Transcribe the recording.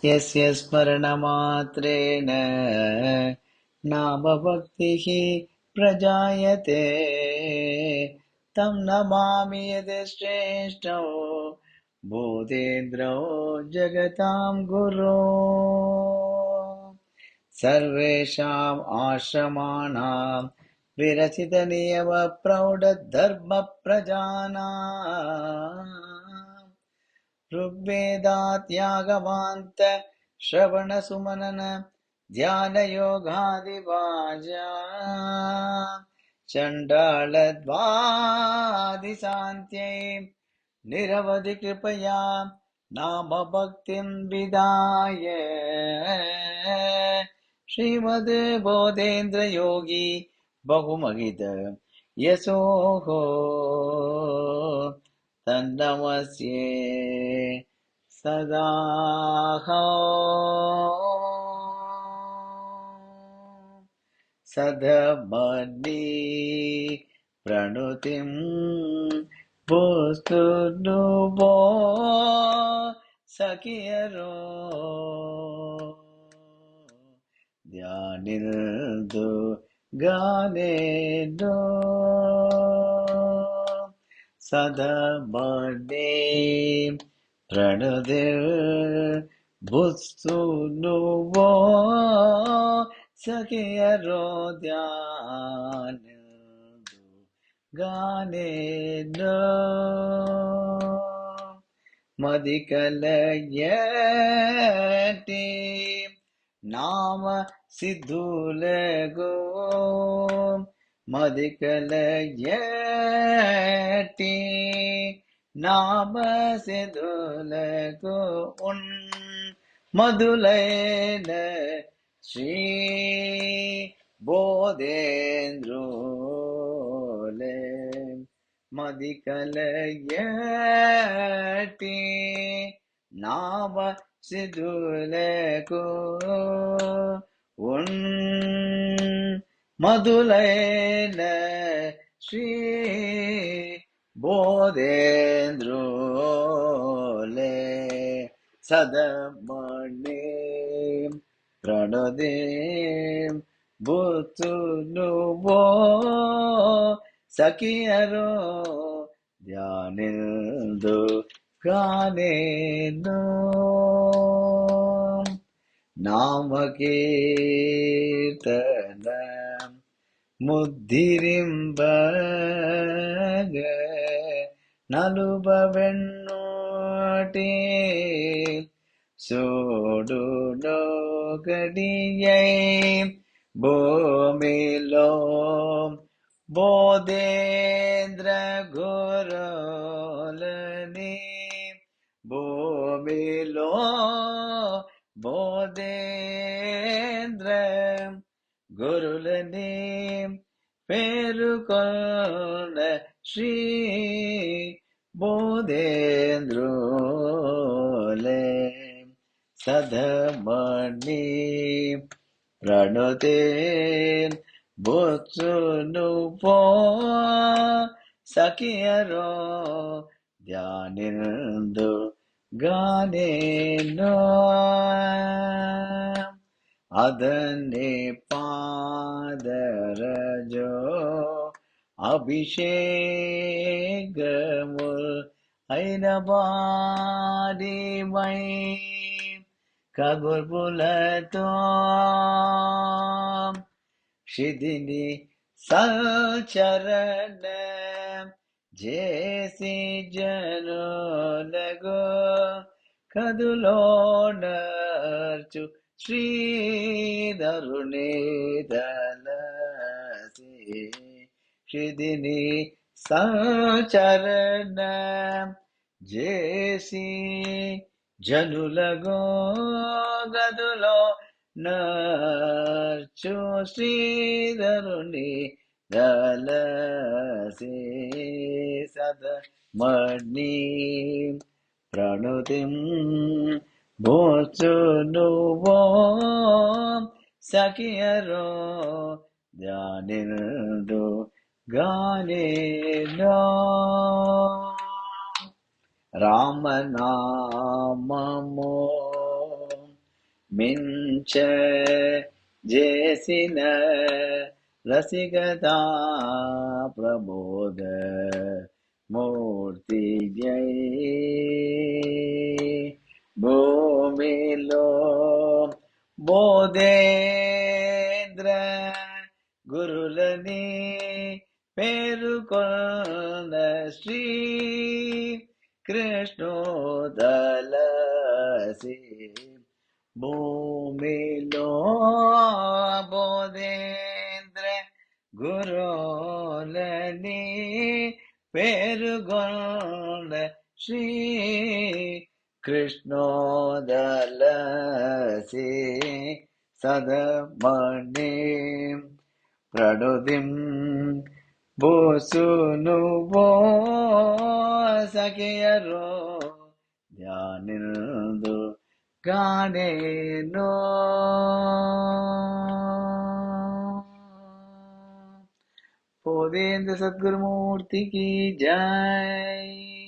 यस्य स्मरणमात्रेण नामभक्तिः प्रजायते तं नमामि यतिश्रेष्ठो भूतेन्द्रो जगतां गुरो सर्वेषाम् आश्रमाणां विरचितनियमप्रौढधर्मप्रजानाम् ऋग्वेदात्यागमान्त श्रवणसुमनन ध्यानयोगादिवाजा चण्डालद्वादिशान्त्यै निरवधि कृपया नाम भक्तिं विदाय श्रीमद् बोधेन्द्र योगी बहुमहित यशोः तन्नमस्ये सदाहं सदमनि प्रणुतिं पुस्तुनुबो सखियरो ಧ್ಯಾನಿಲ್ದು ಗಾನೇನೋ ಸದಮನೆ ಪ್ರಣದಿರ್ ಬುತ್ಸುನುವೋ ಸಖಿಯರೋ ಧ್ಯಾನಿಲ್ದು ಗಾನೇನೋ ಮದಿಕಲಯಟಿ नाम सिद्धुलगो मदिकलयटी नाम सिद्धुलगो उन मधुलैन श्री बोधेन्द्रोले मदिकलयटी नाम सिद्धुलगो उन मधुलैन श्री बोधेन्द्रोले सदमने प्रणोदे बुत्सुनुवो सखियरो ಧ್ಯಾನಿಲ್ದು ಗಾನೇನೋ ನಾಮಕೀರ್ತನ ಮುದ್ದಿರಿಂಬಗ ನಲುಬವೆನ್ನೋಟಿ ಸೋಡು ನೋಗಡಿಯೈ ಭೂಮಿಲೋ बोधेन्द्र गुरुलनि भूमिलो बोधेन्द्र गुरुलनि पेरुकोन श्री बोधेन्द्रोले सदमणि प्रणुते बुत्सुनुवो सखियरो ಧ್ಯಾನಿಲ್ದು ಗಾನೇನೋ ಅದನ್ನೇ ಪಾದರಜೋ ಅಭಿಷೇಕಮುಲ್ ಐನಬಾಡಿ ಮೈ ಕಗುರ್ಬುಲತೋ ಶಿದಿನಿ ಸಚರಣ ಜೇಸಿ ಜನೋಲಗೋ ಕದುಲೋಣರ್ಚು ಶ್ರೀಧರುಣೇ ದಲಸಿ ಶಿದಿನಿ ಸಚರಣ ಜೇಸಿ ಜನುಲಗೋ ಗದುಲೋ ನರ್ಚು ಶ್ರೀಧರುಣಿ ದಲಸಿ ಸದಮಣಿ ಪ್ರಣುತಿಂ ಭೂತ್ಸುನುವೋ ಸಖಿಯರೋ ಧ್ಯಾನಿಲ್ದು ಗಾನೇನೋ. రామనామము మించ చేసిన రసికతా ప్రబోధ మూర్తి జై భూమిలో బోధేంద్ర గురులని పేరుకొన్న శ్రీ కృష్ణోదలసి భూమిలో బోధేంద్ర గురులని పేరుగొండ శ్రీ కృష్ణోదలసి సదమణి ప్రడుదిం బోసును బో సఖియరో ధ్యానిందు గానేనో బోధేంద్ర సద్గురుమూర్తికి జై.